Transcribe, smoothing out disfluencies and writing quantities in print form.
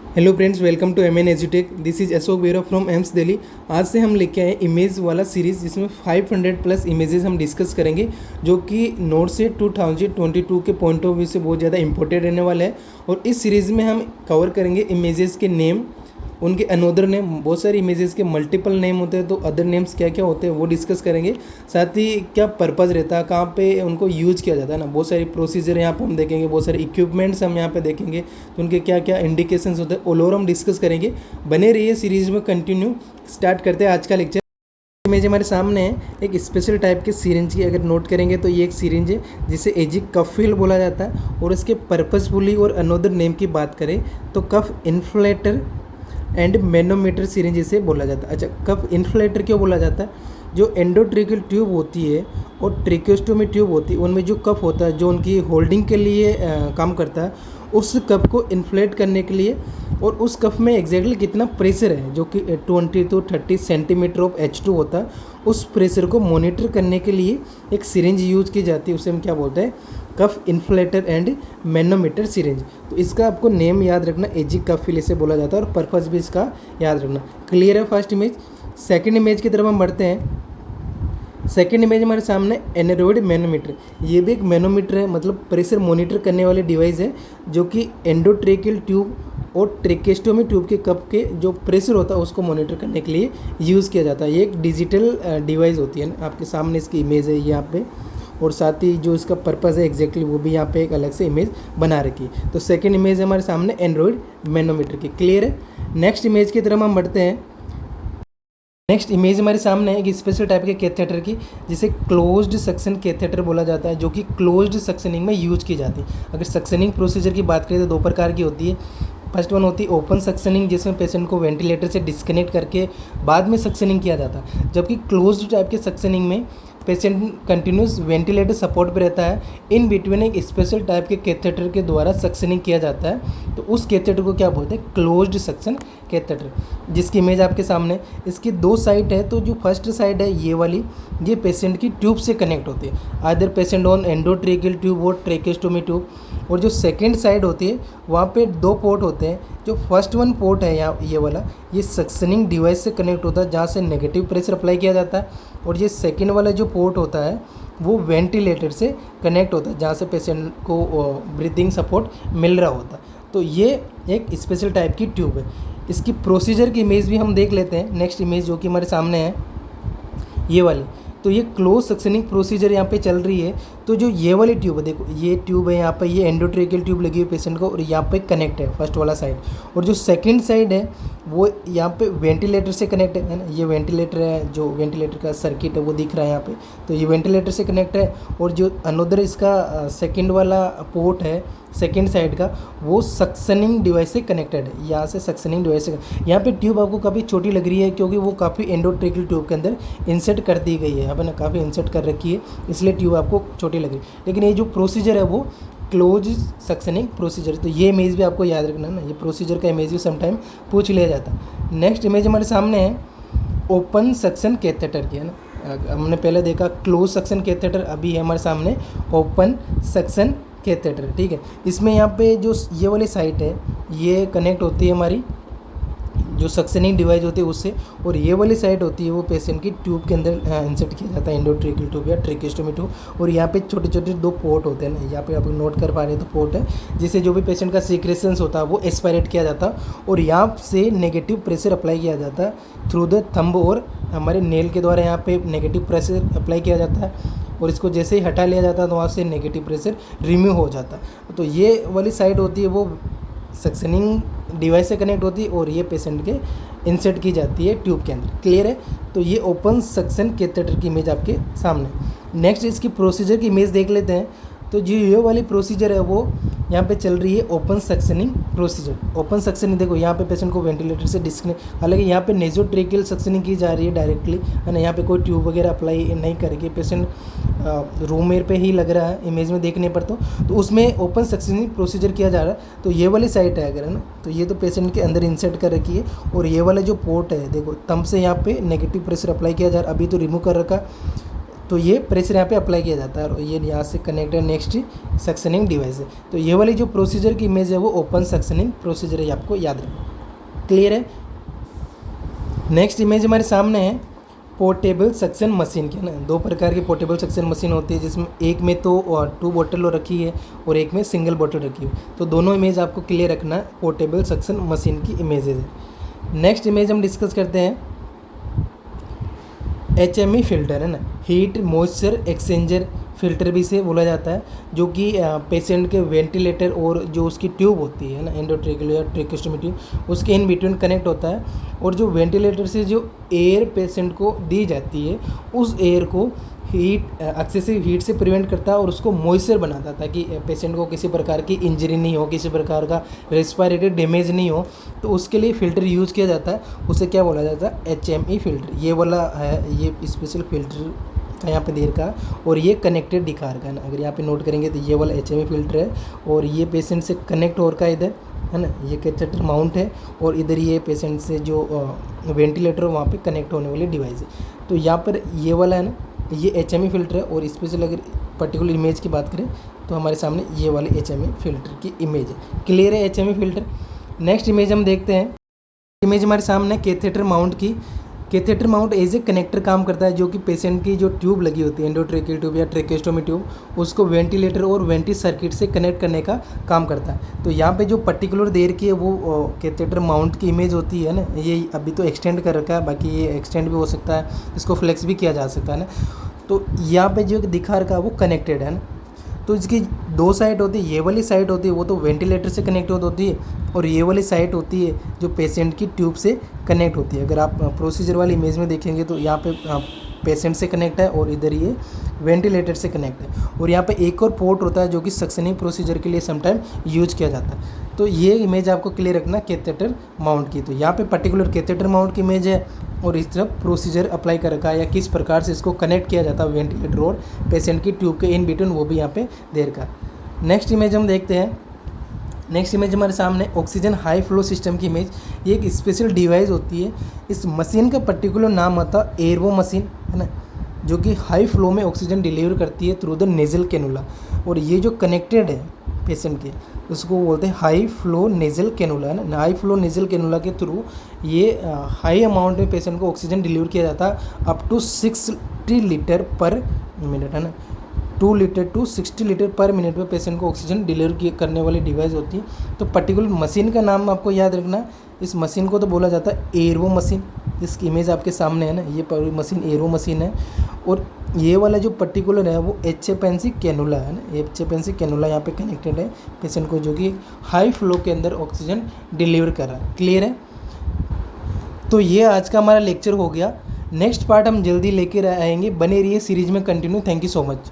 Hello friends, welcome to M N एजुटेक। This is Ashok Bera from AIIMS Delhi. आज से हम लेके आए इमेज वाला सीरीज़ जिसमें 500 प्लस इमेजेस हम डिस्कस करेंगे, जो कि नोट से 2022 के पॉइंट ऑफ व्यू से बहुत ज़्यादा इंपॉर्टेंट रहने वाला है। और इस सीरीज़ में हम कवर करेंगे इमेजेस के नेम, उनके अनोदर नेम। बहुत सारे इमेजेस के मल्टीपल नेम होते हैं, तो अदर नेम्स क्या क्या होते हैं वो डिस्कस करेंगे। साथ ही क्या पर्पज़ रहता है, कहाँ पे उनको यूज किया जाता है ना, बहुत सारी प्रोसीजर यहाँ पे हम देखेंगे, बहुत सारे इक्विपमेंट्स हम यहाँ पे देखेंगे, तो उनके क्या क्या इंडिकेशंस होते हैं ऑल ओवर हम डिस्कस करेंगे। बने रहिए सीरीज़ में कंटिन्यू। स्टार्ट करते हैं आज का लेक्चर। इमेज हमारे सामने है एक स्पेशल टाइप के सिरिंज की। अगर नोट करेंगे तो ये एक सिरिंज है जिसे एजिक कफ फिल बोला जाता है। और इसके पर्पसफुली और अनोदर नेम की बात करें तो कफ इन्फ्लेटर एंड मैनोमीटर सिरिंज इसे बोला जाता है। अच्छा, कफ इन्फ्लेटर क्यों बोला जाता है? जो एंडोट्रिकल ट्यूब होती है और ट्रिकोस्टोमी ट्यूब होती है, उनमें जो कफ होता है जो उनकी होल्डिंग के लिए काम करता है, उस कप को इन्फ्लेट करने के लिए, और उस कप में एग्जैक्टली कितना प्रेशर है जो कि 20 to 30 सेंटीमीटर ऑफ H2 होता है, उस प्रेशर को मॉनिटर करने के लिए एक सिरिंज यूज की जाती है। उसे हम क्या बोलते हैं? कफ इन्फ्लेटर एंड मैनोमीटर सिरिंज। तो इसका आपको नेम याद रखना, एजिक कफ फिल इसे बोला जाता है, और पर्पस भी इसका याद रखना। क्लियर है फर्स्ट इमेज। सेकेंड इमेज की तरफ हम बढ़ते हैं। सेकेंड इमेज हमारे सामने एनेरोइड मैनोमीटर। ये भी एक मैनोमीटर है, मतलब प्रेशर मॉनिटर करने वाली डिवाइस है, जो कि एंडोट्रेकियल ट्यूब और ट्रेकेस्टोमी ट्यूब के कप के जो प्रेशर होता है उसको मॉनिटर करने के लिए यूज़ किया जाता है। ये एक डिजिटल डिवाइस होती है ना, आपके सामने इसकी इमेज है यहाँ पे, और साथ ही जो इसका पर्पज़ है एग्जैक्टली वो भी यहाँ पे एक अलग से इमेज बना रखी है। तो सेकेंड इमेज है हमारे सामने एंड्रॉइड मैनोमीटर की। क्लियर है। नेक्स्ट इमेज की तरफ हम बढ़ते हैं। नेक्स्ट इमेज हमारे सामने है एक स्पेशल टाइप के कैथेटर की, जिसे क्लोज्ड सक्शन कैथेटर बोला जाता है, जो कि क्लोज्ड सक्शनिंग में यूज की जाती है। अगर सक्शनिंग प्रोसीजर की बात करें तो दो प्रकार की होती है। फर्स्ट वन होती है ओपन सक्शनिंग, जिसमें पेशेंट को वेंटिलेटर से डिस्कनेक्ट करके बाद में सक्शनिंग किया जाता है। जबकि क्लोज्ड टाइप के सक्शनिंग में पेशेंट कंटिन्यूस वेंटिलेटर सपोर्ट पे रहता है, इन बिटवीन एक स्पेशल टाइप के कैथेटर के द्वारा सक्शनिंग किया जाता है। तो उस कैथेटर को क्या बोलते हैं? क्लोज्ड सक्शन कैथेटर, जिसकी इमेज आपके सामने। इसकी दो साइड है, तो जो फर्स्ट साइड है ये वाली, ये पेशेंट की ट्यूब से कनेक्ट होती है, either patient on endotracheal tube और ट्रेकेस्टोमी ट्यूब। और जो सेकेंड साइड होती है वहाँ पे दो पोर्ट होते हैं। जो फर्स्ट वन पोर्ट है यहाँ ये वाला, ये सक्शनिंग डिवाइस से कनेक्ट होता है, जहाँ से नेगेटिव प्रेशर अप्लाई किया जाता है। और ये सेकेंड वाला जो पोर्ट होता है वो वेंटिलेटर से कनेक्ट होता है, जहाँ से पेशेंट को ब्रीथिंग सपोर्ट मिल रहा होता है। तो ये एक स्पेशल टाइप की ट्यूब है। इसकी प्रोसीजर की इमेज भी हम देख लेते हैं। नेक्स्ट इमेज जो कि हमारे सामने है ये वाली, तो ये क्लोज सक्शनिंग प्रोसीजर यहाँ पे चल रही है। तो जो ये वाली ट्यूब है, देखो ये ट्यूब है यहाँ पे, ये एंडोट्रेकियल ट्यूब लगी हुई पेशेंट को, और यहाँ पे कनेक्ट है फर्स्ट वाला साइड। और जो सेकंड साइड है वो यहाँ पे वेंटिलेटर से कनेक्ट है ना, ये वेंटिलेटर है, जो वेंटिलेटर का सर्किट है वो दिख रहा है यहाँ पे। तो ये वेंटिलेटर से कनेक्ट है। और जो अनोदर इसका सेकेंड वाला पोर्ट है सेकेंड साइड का, वो सक्शनिंग डिवाइस से कनेक्टेड है। यहाँ से सक्शनिंग डिवाइस से, यहाँ पे ट्यूब आपको काफ़ी छोटी लग रही है क्योंकि वो काफ़ी एंडोट्रेकियल ट्यूब के अंदर इंसर्ट कर दी गई है, यहाँ पे ना काफ़ी इंसर्ट कर रखी है, इसलिए ट्यूब आपको छोटी लग रही है। लेकिन ये जो प्रोसीजर है वो क्लोज सक्शनिंग प्रोसीजर। तो ये इमेज भी आपको याद रखना ना, ये प्रोसीजर का इमेज भी समटाइम पूछ लिया जाता है। नेक्स्ट इमेज हमारे सामने है ओपन सक्शन कैथेटर की, है ना। हमने पहले देखा क्लोज सक्शन कैथेटर, अभी है हमारे सामने ओपन सक्शन कैथेटर। ठीक है। इसमें यहाँ पे जो ये वाली साइट है ये कनेक्ट होती है हमारी जो सक्शनिंग डिवाइस होती है उससे, और ये वाली साइड होती है वो पेशेंट की ट्यूब के अंदर इंसर्ट किया जाता है, एंडोट्रेकियल ट्यूब या ट्रेकेस्टोमी ट्यूब। और यहाँ पे छोटे छोटे दो पोर्ट होते हैं ना, यहाँ पे आप नोट कर पा रहे हैं, तो पोर्ट है जिससे जो भी पेशेंट का सीक्रेशंस होता है वो एस्पायरेट किया जाता है, और यहाँ से नेगेटिव प्रेशर अप्लाई किया जाता है थ्रू द थंब, और हमारे नेल के द्वारा यहाँ पे नेगेटिव प्रेशर अप्लाई किया जाता है, और इसको जैसे ही हटा लिया जाता है तो वहाँ से नेगेटिव प्रेशर रिमूव हो जाता है। तो ये वाली साइड होती है वो सक्शनिंग डिवाइस से कनेक्ट होती है, और ये पेशेंट के इंसर्ट की जाती है ट्यूब के अंदर। क्लियर है। तो ये ओपन सक्शन कैथेटर की इमेज आपके सामने। नेक्स्ट इसकी प्रोसीजर की इमेज देख लेते हैं। तो जो ये वाली प्रोसीजर है वो यहाँ पे चल रही है open suctioning procedure. Open suctioning देखो यहाँ पे पेशेंट को वेंटिलेटर से डिस्कनेक्ट, हालांकि यहाँ पे नेजोट्रेकियल सक्शनिंग की जा रही है डायरेक्टली, है ना। यहाँ पे कोई ट्यूब वगैरह अप्लाई नहीं करेगी, पेशेंट रूम एयर पे ही लग रहा है इमेज में देखने पर। तो उसमें ओपन सक्शनिंग प्रोसीजर किया जा रहा है। तो ये वाली साइट है अगर, है ना, तो ये तो पेशेंट के अंदर इंसर्ट कर रखी है, और ये वाला जो पोर्ट है देखो, थंब से यहाँ पे नेगेटिव प्रेशर अप्लाई किया जा रहा है, अभी तो रिमूव कर रखा। तो ये प्रेशर यहाँ पे अप्लाई किया जाता है और ये यहाँ से कनेक्ट है नेक्स्ट सक्शनिंग डिवाइस है। तो ये वाली जो प्रोसीजर की इमेज है वो ओपन सक्शनिंग प्रोसीजर है, आपको याद रखो। क्लियर है। नेक्स्ट इमेज हमारे सामने है पोर्टेबल सक्शन मशीन की, है ना। दो प्रकार की पोर्टेबल सक्शन मशीन होती है, जिसमें एक में तो 2 बोतल रखी है और एक में सिंगल बोतल रखी है। तो दोनों इमेज आपको क्लियर रखना है, पोर्टेबल सक्शन मशीन की इमेजेज है। नेक्स्ट इमेज हम डिस्कस करते हैं HME फिल्टर, है ना। हीट मॉइस्चर एक्सचेंजर फिल्टर भी से बोला जाता है, जो कि पेशेंट के वेंटिलेटर और जो उसकी ट्यूब होती है ना, एंडोट्रेकियल या ट्रेकोस्टोमी ट्यूब, उसके इन बिटवीन कनेक्ट होता है। और जो वेंटिलेटर से जो एयर पेशेंट को दी जाती है, उस एयर को एक्सेसिव हीट से प्रिवेंट करता है और उसको मॉइस्चर बनाता है, ताकि पेशेंट को किसी प्रकार की इंजरी नहीं हो, किसी प्रकार का रेस्पिरेटरी डैमेज नहीं हो। तो उसके लिए फ़िल्टर यूज़ किया जाता है, उसे क्या बोला जाता है, HME फिल्टर। ये वाला है, ये स्पेशल फिल्टर का यहाँ पे देर का, और ये कनेक्टेड दिखा रखा है ना। अगर यहाँ पे नोट करेंगे तो ये वाला HME फिल्टर है और ये पेशेंट से कनेक्ट हो रखा है इधर, है ना। ये कैथेटर माउंट है और इधर ये पेशेंट से जो वेंटिलेटर वहाँ पे कनेक्ट होने वाली डिवाइस है। तो यहाँ पर ये वाला है ना, ये HME फिल्टर है। और स्पेशल अगर पर्टिकुलर इमेज की बात करें तो हमारे सामने ये वाले HME फिल्टर की इमेज है। क्लियर है HME फिल्टर। नेक्स्ट इमेज हम देखते हैं, इमेज हमारे सामने कैथेटर माउंट की। Catheter mount as a connector काम करता है, जो कि पेशेंट की जो ट्यूब लगी होती है, एंडोट्रेकियल ट्यूब या ट्रेकोस्टोमी ट्यूब, उसको वेंटिलेटर और वेंटी सर्किट से कनेक्ट करने का काम करता है। तो यहाँ पे जो पर्टिकुलर देर की है वो कैथेटर माउंट की इमेज होती है ना। ये अभी तो एक्सटेंड कर रखा है, बाकी ये एक्सटेंड भी हो सकता है, इसको फ्लेक्स भी किया जा सकता है ना। तो यहाँ पे जो दिखा रखा है वो कनेक्टेड है ना। तो इसकी 2 साइड होती है, ये वाली साइड होती है वो तो वेंटिलेटर से कनेक्ट होती है, और ये वाली साइड होती है जो पेशेंट की ट्यूब से कनेक्ट होती है। अगर आप प्रोसीजर वाली इमेज में देखेंगे तो यहाँ पे पेशेंट से कनेक्ट है और इधर ये वेंटिलेटर से कनेक्ट है। और यहाँ पे एक और पोर्ट होता है जो कि सक्शनिंग प्रोसीजर के लिए समटाइम यूज किया जाता है। तो ये इमेज आपको क्लियर रखना कैथेटर माउंट की। तो यहाँ पे पर्टिकुलर कैथेटर माउंट की इमेज है और इस तरफ प्रोसीजर अप्लाई कर रखा है, या किस प्रकार से इसको कनेक्ट किया जाता है वेंटिलेटर और पेशेंट की ट्यूब के इन बिटवीन, वो भी यहाँ पे दे रखा है। नेक्स्ट इमेज हम देखते हैं। नेक्स्ट इमेज हमारे सामने ऑक्सीजन हाई फ्लो सिस्टम की इमेज। ये एक स्पेशल डिवाइस होती है। इस मशीन का पर्टिकुलर नाम होता है एयरवो मशीन, है ना, जो कि हाई फ्लो में ऑक्सीजन डिलीवर करती है थ्रू द नेजल कैनुला। और ये जो कनेक्टेड है पेशेंट के, उसको बोलते हैं हाई फ्लो नेजल कैनुला, है ना। हाई फ्लो नेजल कैनुला के थ्रू ये हाई अमाउंट में पेशेंट को ऑक्सीजन डिलीवर किया जाता है, up to 60 litre per minute, है ना। 2 litre to 60 litre per minute में पेशेंट को ऑक्सीजन डिलीवर करने वाली डिवाइस होती है। तो पर्टिकुलर मशीन का नाम आपको याद रखना। इस मशीन को तो बोला जाता है एयरवो मशीन। इसकी इमेज आपके सामने है ना, ये पूरी मशीन एयरवो मशीन है। और ये वाला जो पर्टिकुलर है वो HFNC कैनुला है ना। HFNC कैनुला यहाँ पे कनेक्टेड है पेशेंट को, जो कि हाई फ्लो के अंदर ऑक्सीजन डिलीवर कर रहा है। क्लियर है। तो ये आज का हमारा लेक्चर हो गया। नेक्स्ट पार्ट हम जल्दी लेकर आएंगे, बने रहिए सीरीज में continue. Thank you so much.